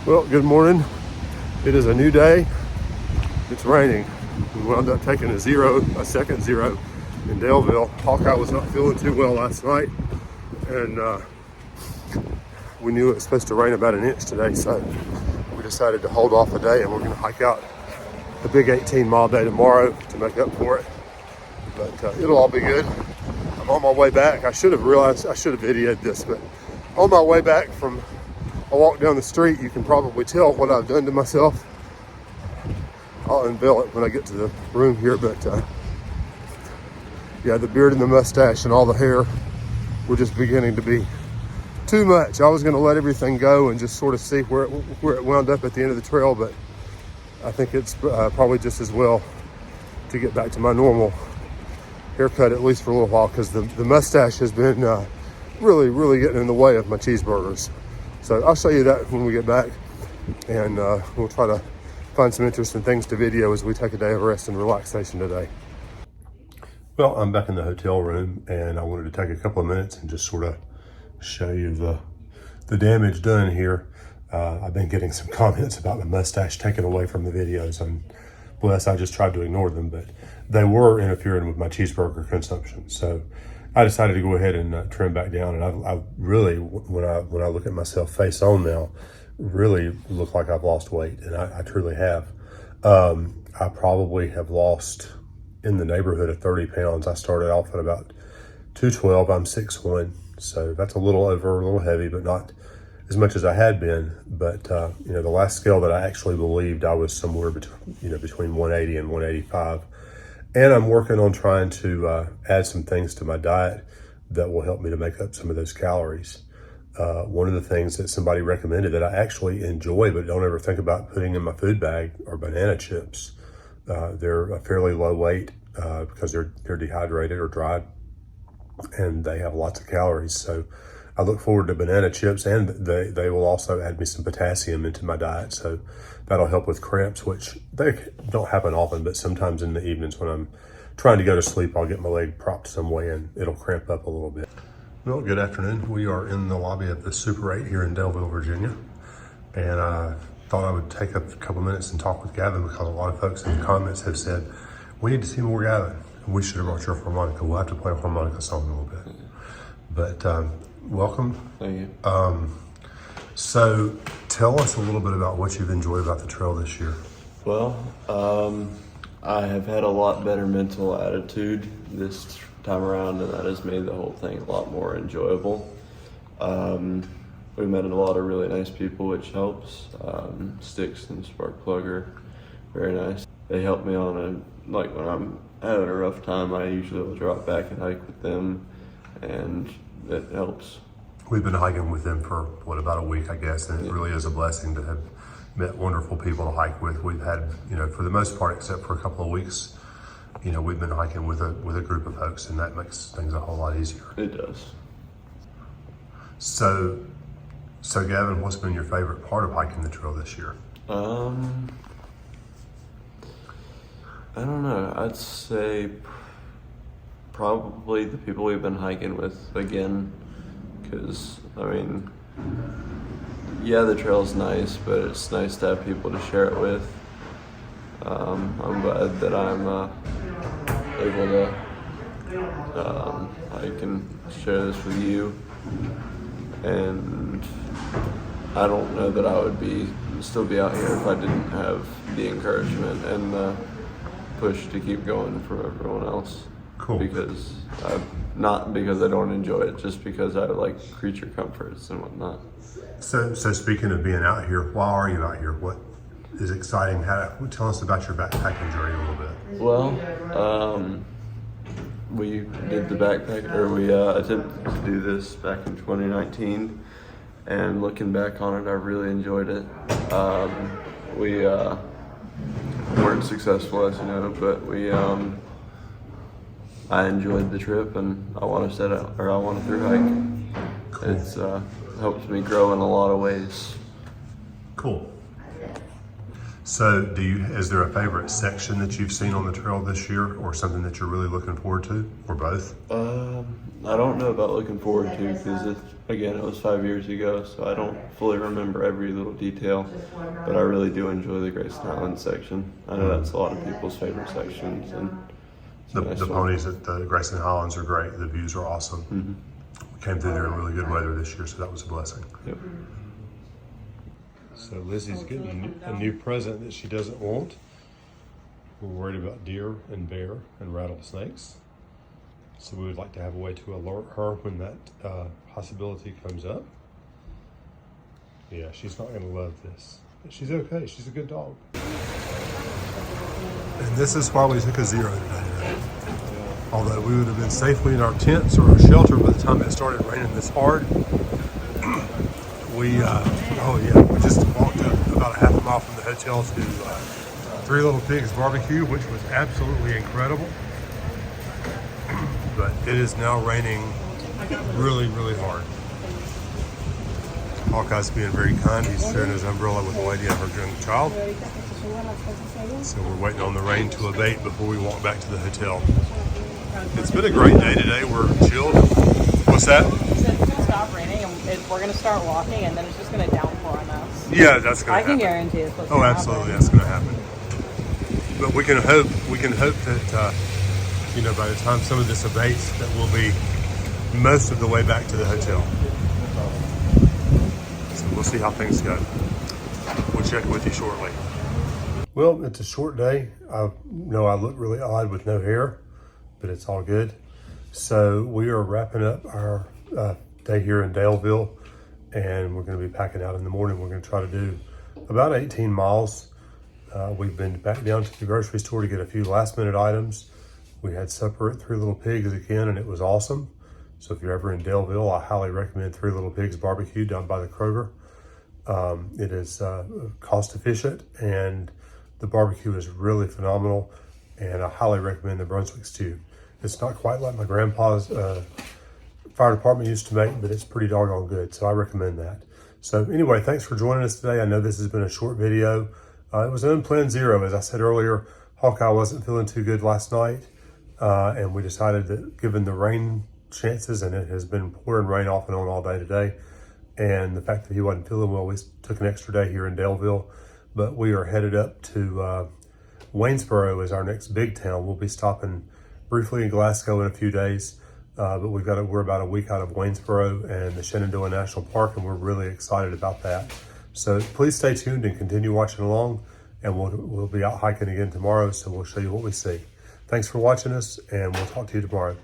Well, good morning. It is a new day. It's raining. We wound up taking a second zero in Daleville. Hawkeye was not feeling too well last night, and we knew it was supposed to rain about an inch today, so we decided to hold off a day, and we're going to hike out the big 18-mile day tomorrow to make up for it. But it'll all be good. I'm on my way back. I should have videoed this, but on my way back from a walk down the street, you can probably tell what I've done to myself. I'll unveil it when I get to the room here, but yeah, the beard and the mustache and all the hair were just beginning to be too much. I was going to let everything go and just sort of see where it wound up at the end of the trail, but I think it's probably just as well to get back to my normal haircut, at least for a little while, because the mustache has been really getting in the way of my cheeseburgers. So I'll show you that when we get back, and we'll try to find some interesting things to video as we take a day of rest and relaxation today. Well, I'm back in the hotel room, and I wanted to take a couple of minutes and just sort of show you the damage done here. I've been getting some comments about the mustache taken away from the videos, and bless, I just tried to ignore them, but they were interfering with my cheeseburger consumption. So I decided to go ahead and trim back down, and I really, when I look at myself face on now, really look like I've lost weight, and I truly have. I probably have lost in the neighborhood of 30 pounds. I started off at about 212. I'm 6'1", so that's a little heavy, but not as much as I had been. But you know, the last scale that I actually believed, I was somewhere between 180 and 185. And I'm working on trying to add some things to my diet that will help me to make up some of those calories. One of the things that somebody recommended that I actually enjoy but don't ever think about putting in my food bag are banana chips. They're a fairly low weight because they're dehydrated or dried, and they have lots of calories. So I look forward to banana chips, and they will also add me some potassium into my diet. So that'll help with cramps, which they don't happen often, but sometimes in the evenings when I'm trying to go to sleep, I'll get my leg propped some way and it'll cramp up a little bit. Well, good afternoon. We are in the lobby of the Super 8 here in Daleville, Virginia. And I thought I would take a couple minutes and talk with Gavin, because a lot of folks in the comments have said, we need to see more Gavin. We should have brought your harmonica. We'll have to play a harmonica song in a little bit. But welcome. Thank you. So tell us a little bit about what you've enjoyed about the trail this year. Well, I have had a lot better mental attitude this time around, and that has made the whole thing a lot more enjoyable. We met a lot of really nice people, which helps. Sticks and Sparkplug are very nice. They help me on when I'm having a rough time, I usually will drop back and hike with them, and it helps. We've been hiking with them for, about a week, I guess, and it really is a blessing to have met wonderful people to hike with. We've had, for the most part, except for a couple of weeks, we've been hiking with a group of folks, and that makes things a whole lot easier. It does. So Gavin, what's been your favorite part of hiking the trail this year? I don't know. I'd say probably the people we've been hiking with again. Because, the trail's nice, but it's nice to have people to share it with. I'm glad that I'm able to I can share this with you. And I don't know that I would still be out here if I didn't have the encouragement and the push to keep going from everyone else. Cool. Because not because I don't enjoy it, just because I like creature comforts and whatnot. So speaking of being out here, why are you out here? What is exciting? Tell us about your backpacking journey a little bit. Well, we did the backpack, or we attempted to do this back in 2019, and looking back on it, I really enjoyed it. We weren't successful, as you know, but I enjoyed the trip, and I want to thru hike. Cool. It's helped me grow in a lot of ways. Cool. So is there a favorite section that you've seen on the trail this year, or something that you're really looking forward to, or both? I don't know about looking forward to, because again, it was 5 years ago, so I don't fully remember every little detail, but I really do enjoy the Grayson Highlands section. I know that's a lot of people's favorite sections. And the ponies at the Grayson Highlands are great. The views are awesome. We came through there in really good weather this year, so that was a blessing. Yep. So Lizzy's getting a new present that she doesn't want. We're worried about deer and bear and rattlesnakes. So we would like to have a way to alert her when that possibility comes up. Yeah, she's not gonna love this, but she's okay. She's a good dog. And this is why we took a 0 today. Although we would have been safely in our tents or our shelter by the time it started raining this hard. We just walked up about a half a mile from the hotel to Three Little Pigs barbecue, which was absolutely incredible. But it is now raining really, really hard. Hawkeye's being very kind. He's sharing his umbrella with a lady and her young child. So we're waiting on the rain to abate before we walk back to the hotel. It's been a great day today. We're chilled. What's that? It's going to stop raining and we're going to start walking, and then it's just going to downpour on us. Yeah, that's going to happen. I can guarantee it's supposed to Oh, happen. absolutely, that's going to happen. But we can hope that by the time some of this abates, that we'll be most of the way back to the hotel. So we'll see how things go. We'll check with you shortly. Well, it's a short day. I know I look really odd with no hair, but it's all good. So we are wrapping up our day here in Daleville, and we're going to be packing out in the morning. We're going to try to do about 18 miles. We've been back down to the grocery store to get a few last minute items. We had supper at Three Little Pigs again, and it was awesome. So if you're ever in Daleville, I highly recommend Three Little Pigs barbecue down by the Kroger. It is cost efficient, and the barbecue is really phenomenal, and I highly recommend the Brunswick stew. It's not quite like my grandpa's fire department used to make, but it's pretty doggone good, so I recommend that. So anyway, thanks for joining us today. I know this has been a short video. It was an unplanned 0. As I said earlier, Hawkeye wasn't feeling too good last night, and we decided that given the rain chances, and it has been pouring rain off and on all day today, and the fact that he wasn't feeling well, we took an extra day here in Daleville. But we are headed up to Waynesboro as our next big town. We'll be stopping briefly in Glasgow in a few days, but we're about a week out of Waynesboro and the Shenandoah National Park, and we're really excited about that. So please stay tuned and continue watching along, and we'll be out hiking again tomorrow, so we'll show you what we see. Thanks for watching us, and we'll talk to you tomorrow.